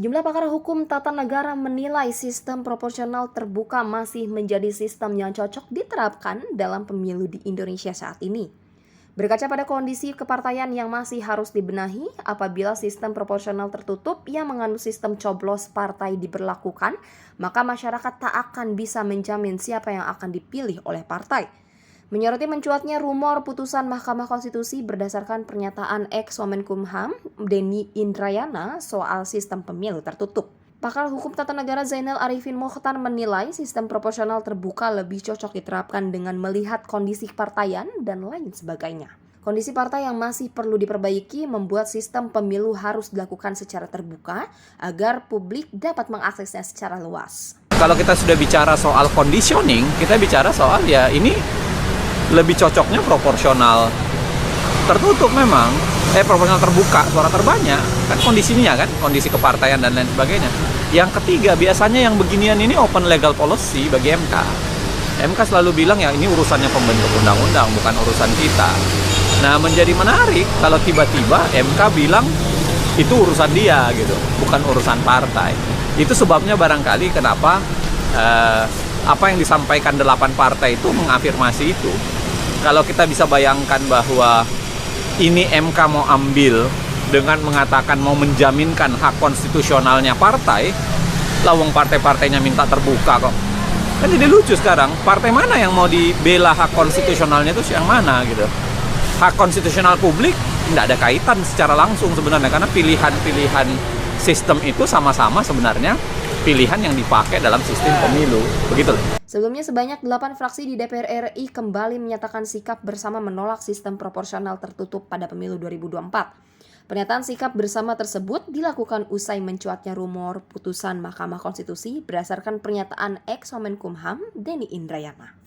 Sejumlah pakar hukum tata negara menilai sistem proporsional terbuka masih menjadi sistem yang cocok diterapkan dalam pemilu di Indonesia saat ini. Berkaca pada kondisi kepartaian yang masih harus dibenahi apabila sistem proporsional tertutup yang mengandung sistem coblos partai diberlakukan, maka masyarakat tak akan bisa menjamin siapa yang akan dipilih oleh partai. Menyoroti mencuatnya rumor putusan Mahkamah Konstitusi berdasarkan pernyataan ex-Wamenkumham Denny Indrayana soal sistem pemilu tertutup. Pakar hukum tata negara Zainal Arifin Mokhtar menilai sistem proporsional terbuka lebih cocok diterapkan dengan melihat kondisi kepartaian dan lain sebagainya. Kondisi partai yang masih perlu diperbaiki membuat sistem pemilu harus dilakukan secara terbuka agar publik dapat mengaksesnya secara luas. Kalau kita sudah bicara soal conditioning, kita bicara soal ya ini lebih cocoknya proporsional tertutup memang, proporsional terbuka, suara terbanyak, kan kondisinya kan, kondisi kepartaian dan lain sebagainya. Yang ketiga, biasanya yang beginian ini open legal policy bagi MK. MK selalu bilang ya ini urusannya pembentuk undang-undang, bukan urusan kita. Nah, menjadi menarik kalau tiba-tiba MK bilang itu urusan dia gitu, bukan urusan partai. Itu sebabnya barangkali kenapa apa yang disampaikan 8 partai itu mengafirmasi itu. Kalau kita bisa bayangkan bahwa ini MK mau ambil dengan mengatakan mau menjaminkan hak konstitusionalnya partai, lawang partai-partainya minta terbuka kok. Kan jadi lucu sekarang, partai mana yang mau dibela hak konstitusionalnya itu yang mana gitu. Hak konstitusional publik tidak ada kaitan secara langsung sebenarnya, karena pilihan-pilihan sistem itu sama-sama sebenarnya pilihan yang dipakai dalam sistem pemilu. Begitu. Sebelumnya sebanyak 8 fraksi di DPR RI kembali menyatakan sikap bersama menolak sistem proporsional tertutup pada pemilu 2024. Pernyataan sikap bersama tersebut dilakukan usai mencuatnya rumor putusan Mahkamah Konstitusi berdasarkan pernyataan ex-Wamenkumham Denny Indrayana.